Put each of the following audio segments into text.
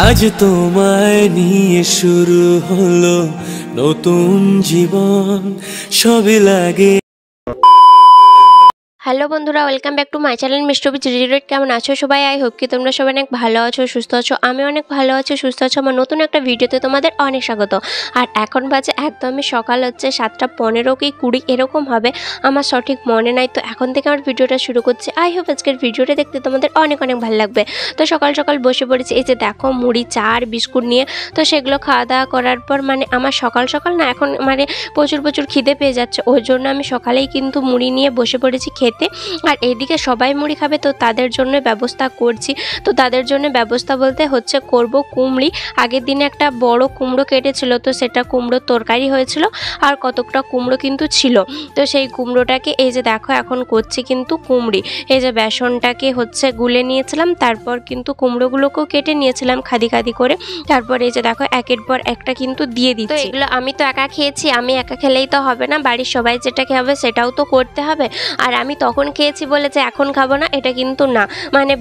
আজ তোমায় নিয়ে শুরু হলো নতুন জীবন, সবই লাগে। হ্যালো বন্ধুরা, welcome back to my channel mister B 308। কেমন আছো সবাই? আই হোপ কি তোমরা সবাই অনেক ভালো আছো, সুস্থ আছো। আমি অনেক ভালো আছি, সুস্থ আছো। আমার নতুন একটা ভিডিওতে তোমাদের অনেক স্বাগত। আর এখন বাজে একদমই সকাল, হচ্ছে 7:15 কি 20 এরকম হবে, আমার সঠিক মনে নাই। তো এখন থেকে আমার ভিডিওটা শুরু করছি। আই হোপ আজকের ভিডিওটা দেখতে তোমাদের অনেক অনেক ভালো লাগবে। তো সকাল সকাল বসে পড়েছি, এই যে দেখো মুড়ি, চা আর বিস্কুট নিয়ে। তো সেগুলো খাওয়া দাওয়া করার পর আমার সকাল সকাল না এখন প্রচুর খিদে পেয়ে যাচ্ছে। ওই জন্য আমি সকালেই কিন্তু মুড়ি নিয়ে বসে পড়েছি খেতে। আর এইদিকে সবাই মুড়ি খাবে, তো তাদের জন্য ব্যবস্থা করছি। তো তাদের জন্য ব্যবস্থা বলতে হচ্ছে করব কুমড়ি। আগের দিনে একটা বড় কুমড়ো কেটেছিল, তো সেটা কুমড়োর তরকারি হয়েছিল। আর কতকটা কুমড়ো কিন্তু ছিল, তো সেই কুমড়োটাকে এই যে দেখো এখন করছি কিন্তু কুমড়ি। এই যে বেসনটাকে হচ্ছে গুলে নিয়েছিলাম, তারপর কিন্তু কুমড়োগুলোকেও কেটে নিয়েছিলাম খাদি খাদি করে। তারপর এই যে দেখো একের পর একটা কিন্তু দিয়ে দিচ্ছি। তো এগুলো আমি তো একা খেয়েছি, আমি একা খেলেই তো হবে না, বাড়ির সবাই যেটা খাবে সেটাও তো করতে হবে। আর আমি তখন খেয়েছি বলে যে এখন খাবো না, এটা কিন্তু না।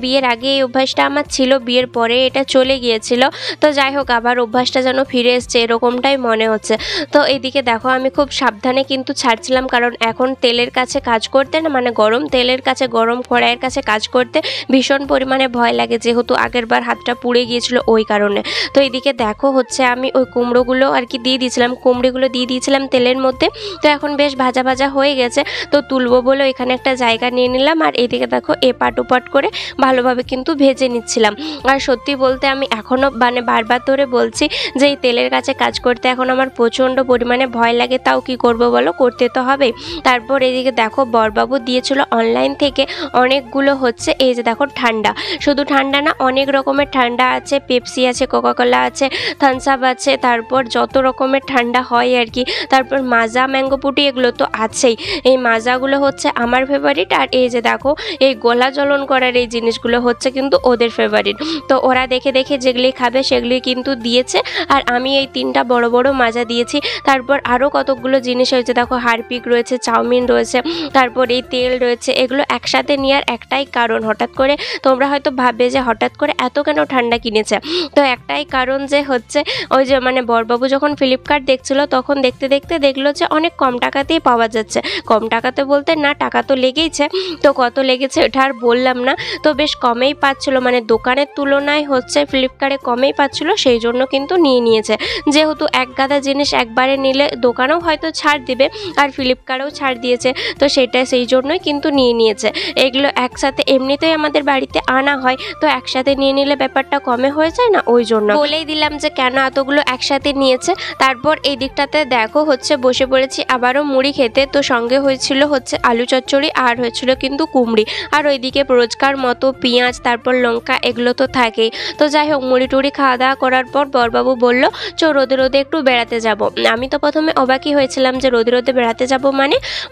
বিয়ের আগে এই অভ্যাসটা আমার ছিল, বিয়ের পরে এটা চলে গিয়েছিল। তো যাই হোক, আবার অভ্যাসটা যেন ফিরে এসছে এরকমটাই মনে হচ্ছে। তো এদিকে দেখো আমি খুব সাবধানে কিন্তু ছাড়ছিলাম, কারণ এখন তেলের কাছে কাজ করতে না, গরম তেলের কাছে, গরম কড়াইয়ের কাছে কাজ করতে ভীষণ পরিমাণে ভয় লাগে, যেহেতু আগের বার হাতটা পুড়ে গিয়েছিল ওই কারণে। তো এদিকে দেখো হচ্ছে আমি ওই কুমড়োগুলো আর কি দিয়ে দিয়েছিলাম, কুমড়িগুলো দিয়ে দিয়েছিলাম তেলের মধ্যে। তো এখন বেশ ভাজা ভাজা হয়ে গেছে, তো তুলবো বলে এখানে একটা জায়গা নিয়ে নিলাম। আর এদিকে দেখো এপাট ওপাট করে ভালোভাবে কিন্তু ভেজে নিচ্ছিলাম। আর সত্যি বলতে আমি এখনও বারবার ধরে বলছি যে এই তেলের কাছে কাজ করতে এখন আমার প্রচণ্ড পরিমাণে ভয় লাগে, তাও কি করব বলো, করতে তো হবে। তারপর এদিকে দেখো বরবাবু দিয়েছিল অনলাইন থেকে অনেকগুলো হচ্ছে এই যে দেখো ঠান্ডা, শুধু ঠান্ডা না, অনেক রকমের ঠান্ডা আছে, পেপসি আছে, কোকাকোলা আছে, থামস আপ আছে, তারপর যত রকমের ঠান্ডা হয় আর কি। তারপর মাজা, ম্যাঙ্গো পুটি, এগুলো তো আছেই। এই মাজাগুলো হচ্ছে আমার ফেভারিট, আর এই যে দেখো এই গলা জ্বলন করার এই জিনিসগুলো হচ্ছে কিন্তু ওদের ফেভারিট। তো ওরা দেখে দেখে যেগুলি খাবে সেগুলি কিন্তু দিয়েছে, আর আমি এই 3টা বড় বড় মাজা দিয়েছি। তারপর আরও কতকগুলো জিনিস হয়েছে, দেখো হারপিক রয়েছে, চাউমিন রয়েছে, তারপর এই তেল রয়েছে। এগুলো একসাথে নেওয়ার একটাই কারণ, হঠাৎ করে তোমরা হয়তো ভাববে যে হঠাৎ করে এত কেন ঠান্ডা কিনেছে। তো একটাই কারণ যে হচ্ছে ওই যে বরবাবু যখন ফ্লিপকার্ট দেখছিল, তখন দেখতে দেখতে দেখলো যে অনেক কম টাকাতেই পাওয়া যাচ্ছে। কম টাকাতে বলতে না, টাকা তো লেগেইছে, তো কত লেগেছে ওটা আর বললাম না। তো বেশ কমেই পাচ্ছিল, দোকানের তুলনায় হচ্ছে ফ্লিপকার্টে কমেই পাচ্ছিল, সেই জন্য কিন্তু নিয়েছে। যেহেতু এক গাদা জিনিস একবারে নিলে দোকানেও হয়তো ছাড় দিবে, আর ফ্লিপকার্টেও ছাড় দিয়েছে, তো সেই জন্যই কিন্তু নিয়েছে। এগুলো একসাথে এমনিতেই আমাদের বাড়িতে আনা হয়, তো একসাথে নিয়ে নিলে ব্যাপারটা কমে হয়ে যায় না, ওই জন্য বলেই দিলাম যে কেন এতগুলো একসাথে নিয়েছে। তারপর এই দিকটাতে দেখো হচ্ছে বসে পড়েছি আবারও মুড়ি খেতে। তো সঙ্গে হয়েছিল হচ্ছে আলু চচ্চড়ি, আর হয়েছিল কিন্তু কুমড়ি, আর ওইদিকে রোজকার মতো পেঁয়াজ, তারপর লঙ্কা, এগুলো তো থাকেই। তো যাই হোক, মুড়ি টুড়ি খাওয়া দাওয়া করার পর বরবাবু বলল চো রোদে রোদে একটু বেড়াতে যাব। আমি তো প্রথমে অবাকই হয়েছিলাম যে রোদে রোদে বেড়াতে যাব,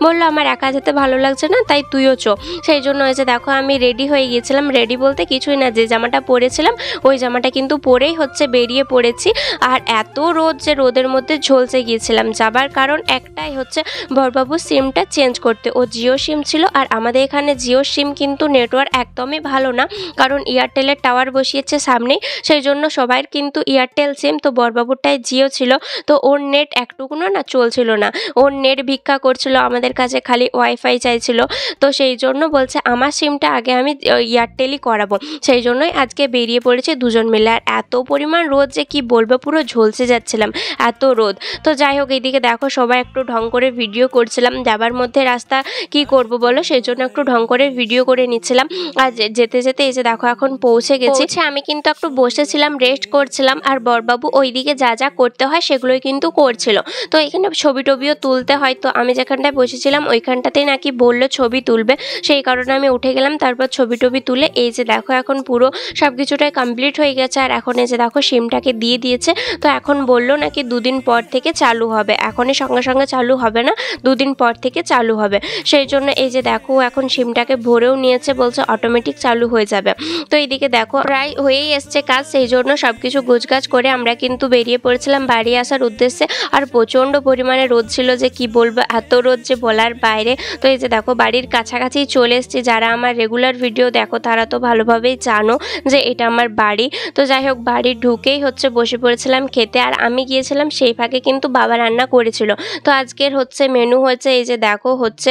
বললো আমার একা যেতে ভালো লাগছে না, তাই তুইও চো। সেই জন্য হয়েছে দেখো আমি রেডি হয়ে গিয়েছিলাম, রেডি বলতে কিছুই না, যে জামাটা পরেছিলাম ওই জামাটা কিন্তু পরেই হচ্ছে বেরিয়ে পড়েছি। আর এত রোদ যে রোদের মধ্যে ঝলসে গিয়েছিলাম। যাবার কারণ একটাই হচ্ছে বরবাবুর সিমটা চেঞ্জ করতে। ও জিও সিম ছিল, আর আমাদের এখানে জিও সিম কিন্তু নেটওয়ার্ক একদমই ভালো না, কারণ এয়ারটেলের টাওয়ার বসিয়েছে সামনেই, সেই জন্য সবার কিন্তু এয়ারটেল সিম। তো বরবাবুরটাই জিও ছিল, তো ওর নেট একটুকুনো না চলছিল না, ওর নেট ভিক্ষা করছিল, আমাদের কাছে খালি ওয়াইফাই চাইছিল। তো সেই জন্য বলছে আমার সিমটা আগে আমি এয়ারটেলই করাবো, সেই জন্যই আজকে বেরিয়ে পড়েছে দুজন মিলে। আর এত পরিমাণ রোদ যে কি বলবো, পুরো ঝলসে যাচ্ছিলাম, এত রোদ। তো যাই হোক, এইদিকে দেখো সবাই একটু ঢং করে ভিডিও করছিলাম, যাবার মধ্যে রাস্তা কি করব বলো, সেই জন্য একটু ঢং করে ভিডিও করে নিচ্ছিলাম। আর যেতে যেতে এই যে দেখো এখন পৌঁছে গেছি। আমি কিন্তু একটু বসেছিলাম, রেস্ট করছিলাম, আর বরবাবু ওইদিকে যা যা করতে হয় সেগুলোই কিন্তু করছিল। তো এখানে ছবি টবিও তুলতে হয়, তো আমি যেখানটায় বসেছিলাম ওইখানটাতেই নাকি বললো ছবি তুলবে, সেই কারণে আমি উঠে গেলাম। তারপর ছবি টবি তুলে এই যে দেখো এখন পুরো সব কিছুটাই কমপ্লিট হয়ে গেছে। আর এখন এই যে দেখো সিমটাকে দিয়ে দিয়েছে। তো এখন বললো নাকি 2 দিন পর থেকে চালু হবে, এখনই সঙ্গে সঙ্গে চালু হবে না, 2 দিন পর থেকে চালু হবে। সেই জন্য এই যে দেখো এখন সিমটাকে ভরেও নিয়েছে, বলছে অটোমেটিক চালু হয়ে যাবে। তো এইদিকে দেখো প্রায় হয়েই এসছে কাজ, সেই জন্য সব কিছু গোছগাছ করে আমরা কিন্তু বেরিয়ে পড়েছিলাম বাড়ি আসার উদ্দেশ্যে। আর প্রচণ্ড পরিমাণে রোদ ছিল, যে কি বলবো, এত রোদ যে বলার বাইরে। তো এই যে দেখো বাড়ির কাছাকাছি চলে এসেছি। যারা আমার রেগুলার ভিডিও দেখো তারা তো ভালোভাবেই জানো যে এটা আমার বাড়ি। তো যাই হোক বাড়ির ঢুকেই হচ্ছে বসে পড়েছিলাম খেতে, আর আমি গিয়েছিলাম সেই ফাঁকে কিন্তু বাবা রান্না করেছিল। তো আজকের হচ্ছে মেনু হয়েছে এই যে দেখো হচ্ছে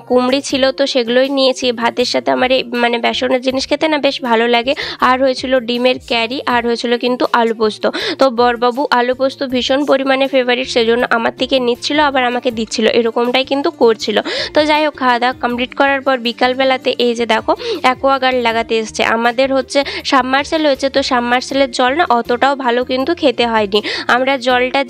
কুমড়ি ছিল, তো সেগুলোই নিয়েছি ভাতের সাথে। আমার এই মানে বেসনের জিনিস খেতে না বেশ ভালো লাগে। আর হয়েছিল ডিমের ক্যারি, আর হয়েছিল কিন্তু আলু পোস্ত। তো বরবাবু আলু পোস্ত ভীষণ পরিমাণে ফেভারিট, সেজন্য আমার থেকে নিচ্ছিল আবার আমাকে দিচ্ছিল, এরকমটাই কিন্তু করছিল। তো যাই হোক খাওয়া দাওয়া কমপ্লিট করার পর বিকালবেলাতে এই যে দেখো অ্যাকোয়াগার্ড লাগাতে এসছে। আমাদের হচ্ছে সাবমার্সেল হয়েছে, তো সাবমার্সেলের জল না অতটাও ভালো কিন্তু খেতে হয়নি। আমরা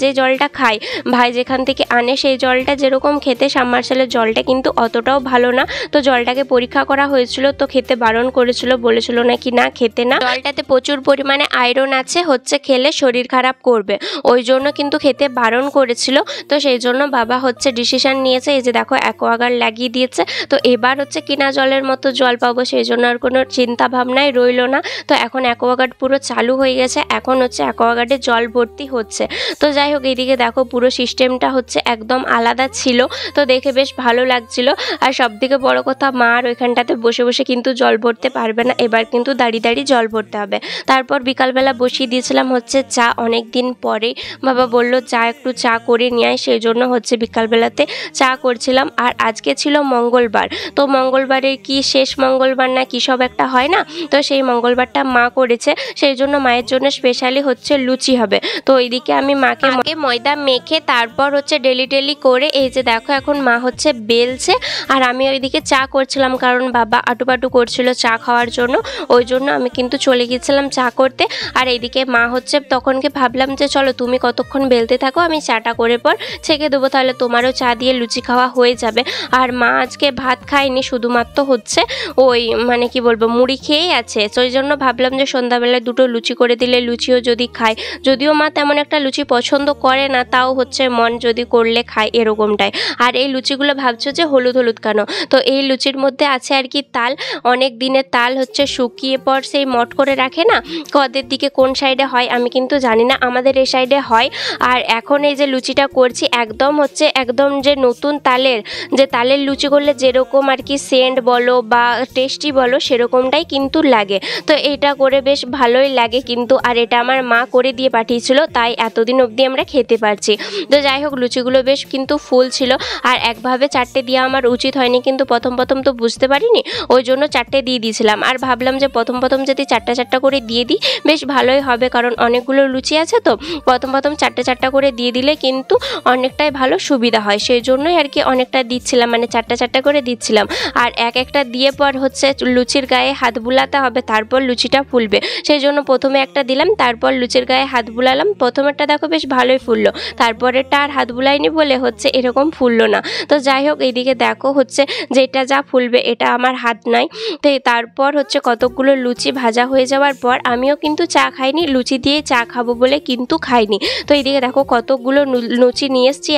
যে জলটা খাই, ভাই যেখান থেকে আনে সেই জলটা যেরকম খেতে, সাবমার্সেলের জলটা কিন্তু অতটাও ভালো না। তো জলটাকে পরীক্ষা করা হয়েছিল, তো খেতে বারণ করেছিল, বলেছিল নাকি না খেতে না, জলটাতে প্রচুর পরিমাণে আয়রন আছে, হচ্ছে খেলে শরীর খারাপ করবে, ওই জন্য কিন্তু খেতে বারণ করেছিল। তো সেই জন্য বাবা হচ্ছে ডিসিশন নিয়েছে, এই যে দেখো অ্যাকোয়াগার্ড লাগিয়ে দিয়েছে। তো এবার হচ্ছে কিনা জলের মতো জল পাবো, সেই জন্য আর কোনো চিন্তা ভাবনাই রইল না। তো এখন অ্যাকোয়াগার্ড পুরো চালু হয়ে গেছে, এখন হচ্ছে অ্যাকোয়াগার্ডে জল ভর্তি হচ্ছে। তো যাই হোক এইদিকে দেখো পুরো সিস্টেমটা হচ্ছে একদম আলাদা ছিল, তো দেখে বেশ ভালো লাগছিল। আর সবথেকে বড় কথা, মা আর ওইখানটাতে বসে বসে কিন্তু জল ভরতে পারবে না, এবার কিন্তু দাঁড়িয়ে দাঁড়িয়ে জল ভরতে হবে। তারপর বিকালবেলা বসিয়ে দিয়েছিলাম হচ্ছে চা, অনেক দিন পরে বাবা বলল চা একটু চা করে নিয়ে আয়, সেই জন্য হচ্ছে বিকালবেলাতে চা করছিলাম। আর আজকে ছিল মঙ্গলবার, তো মঙ্গলবারের কি শেষ মঙ্গলবার না কি সব একটা হয় না, তো সেই মঙ্গলবারটা মা করেছে, সেই জন্য মায়ের জন্য স্পেশালি হচ্ছে লুচি হবে। তো ওইদিকে আমি মাকে ময়দা মেখে তারপর হচ্ছে ডেলি করে এই যে দেখো এখন মা হচ্ছে বেলছে, আর আমি ওইদিকে চা করছিলাম, কারণ বাবা আটুপাটু করছিল চা খাওয়ার জন্য, ওই জন্য আমি কিন্তু চলে গিয়েছিলাম চা করতে। আর এইদিকে মা হচ্ছে তখনকে ভাবলাম যে চলো তুমি কতক্ষণ বেলতে থাকো, আমি চাটা করে পর ছেঁকে দেবো, তাহলে তোমারও চা দিয়ে লুচি খাওয়া হয়ে যাবে। আর মা আজকে ভাত খায়নি, শুধুমাত্র হচ্ছে ওই মানে কি বলবো মুড়ি খেয়েই আছে, তো ওই জন্য ভাবলাম যে সন্ধ্যাবেলায় দুটো লুচি করে দিলে লুচিও যদি খায়, যদিও মা তেমন একটা লুচি পছন্দ করে না, তাও হচ্ছে মন যদি করলে খায় এরকমটাই। আর এই লুচিগুলো ভাবছো যে হলুদ হলুদ কেন, তো এই লুচির মধ্যে আছে আর কি তাল, অনেক দিনের তাল হচ্ছে শুকিয়ে পর সেই মট করে রাখে না, কদের দিকে কোন সাইডে হয় আমি কিন্তু জানি না, আমাদের এই সাইডে হয়। আর এখন এই যে লুচিটা করছি একদম হচ্ছে একদম যে নতুন তালের লুচি করলে যেরকম আর কি সেন্ট বলো বা টেস্টি বলো সেরকমটাই কিন্তু লাগে। তো এটা করে বেশ ভালোই লাগে কিন্তু, আর এটা আমার মা করে দিয়ে পাঠিয়েছিল, তাই এতদিন অবধি আমরা খেতে পারছি। তো যাই হোক লুচিগুলো বেশ কিন্তু ফুল ছিল, আর একভাবে চারটে দেওয়া আমার উচিত হয়নি, কিন্তু প্রথম তো বুঝতে পারিনি, ওই জন্য চারটে দিয়ে দিয়েছিলাম। আর ভাবলাম যে প্রথম যদি চারটা করে দিয়ে দিই বেশ ভালোই হবে, কারণ অনেকগুলো লুচি আছে, তো প্রথম চারটা করে দিয়ে দিলে কিন্তু অনেকটাই ভালো সুবিধা হয়, সেই জন্যই আর কি অনেকটা দিচ্ছিলাম, মানে চারটা করে দিচ্ছিলাম। আর একটা দিয়ে পর হচ্ছে লুচির গায়ে হাত বুলাতে হবে, তারপর লুচিটা ফুলবে, সেই জন্য প্রথমে একটা দিলাম, তারপর লুচির গায়ে হাত বুলালাম। প্রথমেরটা দেখো বেশ ভালোই ফুললো, তারপরেরটা আর হাত বুলাইনি বলে হচ্ছে এরকম ফুললো না। তো যাই হোক এইদিকে দেখো হচ্ছে যেটা যা ফুলবে এটা আমার হাত নাই। তো তারপর হচ্ছে কতগুলো লুচি ভাজা হয়ে যাওয়ার পর আমিও কিন্তু চা খাইনি, লুচি দিয়ে চা খাবো বলে কিন্তু খাইনি। তো এইদিকে দেখো কতগুলো লুচি নিয়ে এসছি,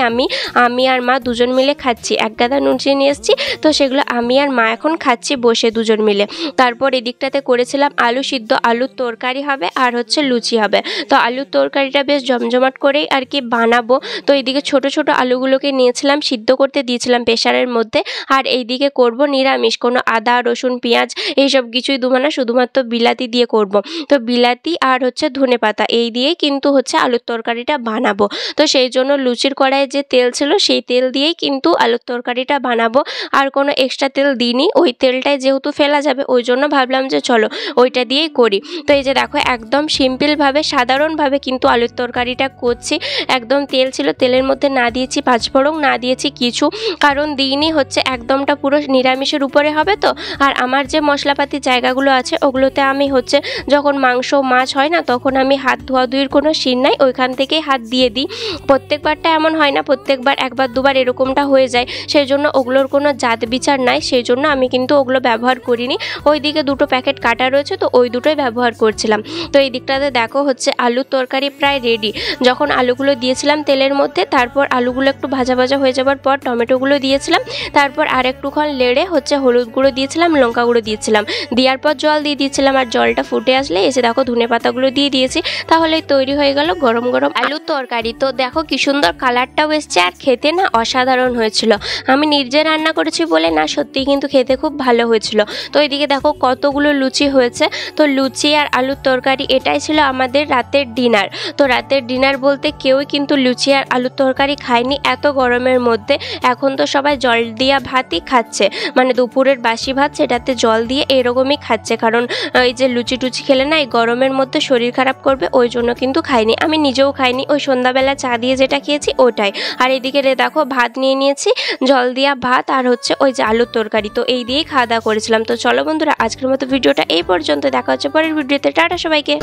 আমি আর মা দুজন মিলে খাচ্ছি, এক গাদা লুচি নিয়ে এসছি, তো সেগুলো আমি আর মা এখন খাচ্ছি বসে দুজন মিলে। তারপর এদিকটাতে করেছিলাম আলু সিদ্ধ, আলুর তরকারি হবে আর হচ্ছে লুচি হবে। তো আলুর তরকারিটা বেশ জমজমাট করেই আর কি বানাবো। তো এইদিকে ছোট আলুগুলোকে নিয়েছিলাম, সিদ্ধ করতে দিয়েছিলাম প্রেসারের মধ্যে। আর এইদিকে করব নিরামিষ, কোনো আদা রসুন পেঁয়াজ এইসব কিছুই দেবো না, শুধুমাত্র বিলাতি দিয়ে করব। তো বিলাতি আর হচ্ছে ধনেপাতা এই দিয়েই কিন্তু হচ্ছে আলুর তরকারিটা বানাবো। তো সেই জন্য লুচির কড়াইয়ে যে তেল ছিল সেই তেল দিয়েই কিন্তু আলুর তরকারিটা বানাবো, আর কোনো এক্সট্রা তেল দিইনি, ওই তেলটাই যেহেতু ফেলা যাবে ওই জন্য ভাবলাম যে চলো ওইটা দিয়েই করি। তো এই যে দেখো একদম সিম্পলভাবে সাধারণভাবে কিন্তু আলুর তরকারিটা করছি, একদম তেল ছিল, তেলের মধ্যে না দিয়েছি পাঁচফোড়ন, না দিয়েছি কিছু, কারণ দিইনি হচ্ছে একদমটা পুরো নিরামিষের উপরে হবে। তো আর আমার যে মশলাপাতি জায়গাগুলো আছে ওগুলোতে আমি হচ্ছে যখন মাংস মাছ হয় না তখন আমি হাত ধোয়াধুয়ির কোনো সিন নাই, ওইখান থেকেই হাত দিয়ে দিই। প্রত্যেকবারটা এমন হয় না, প্রত্যেকবার একবার দুবার এরকমটা হয়ে যায়, সেই জন্য ওগুলোর কোনো জাত বিচার নাই, সেই জন্য আমি কিন্তু ওগুলো ব্যবহার করিনি। ওইদিকে দুটো প্যাকেট কাটা রয়েছে, তো ওই দুটোই ব্যবহার করছিলাম। তো এই দিকটাতে দেখো হচ্ছে আলুর তরকারি প্রায় রেডি। যখন আলুগুলো দিয়েছিলাম তেলের মধ্যে, তারপর আলুগুলো একটু ভাজা হয়ে যাওয়ার পর টমেটোগুলো দিয়েছিলাম, তারপর তারপর আর একটুক্ষণ লেড়ে হচ্ছে হলুদ গুঁড়ো দিয়েছিলাম, লঙ্কা গুঁড়ো দিয়েছিলাম, দেওয়ার পর জল দিয়ে দিয়েছিলাম। আর জলটা ফুটে আসলে এসে দেখো ধনে পাতাগুলো দিয়ে দিয়েছি, তাহলেই তৈরি হয়ে গেল গরম গরম আলুর তরকারি। তো দেখো কি সুন্দর কালারটাও এসছে, আর খেতে না অসাধারণ হয়েছিল। আমি নিজে রান্না করেছি বলে না, সত্যি কিন্তু খেতে খুব ভালো হয়েছিল। তো এদিকে দেখো কতগুলো লুচি হয়েছে। তো লুচি আর আলুর তরকারি এটাই ছিল আমাদের রাতের ডিনার। তো রাতের ডিনার বলতে কেউই কিন্তু লুচি আর আলুর তরকারি খায়নি এত গরমের মধ্যে। এখন তো সবাই জল দিয়া ভাতই খাচ্ছে, মানে দুপুরের বাসি ভাত সেটাতে জল দিয়ে এরকমই খাচ্ছে, কারণ এই যে লুচি টুচি খেলে না এই গরমের মধ্যে শরীর খারাপ করবে, ওই জন্য কিন্তু খাইনি। আমি নিজেও খাইনি, ওই সন্ধ্যাবেলা চা দিয়ে যেটা খেয়েছি ওটাই। আর এদিকে দেখো ভাত নিয়ে নিয়েছি, জল দিয়া ভাত আর হচ্ছে ওই যে আলুর তরকারি। তো এই দিয়েই খাওয়া দাওয়া করেছিলাম। তো চলো বন্ধুরা, আজকের মতো ভিডিওটা এই পর্যন্ত, দেখা হচ্ছে পরের ভিডিওতে। টাটা সবাইকে।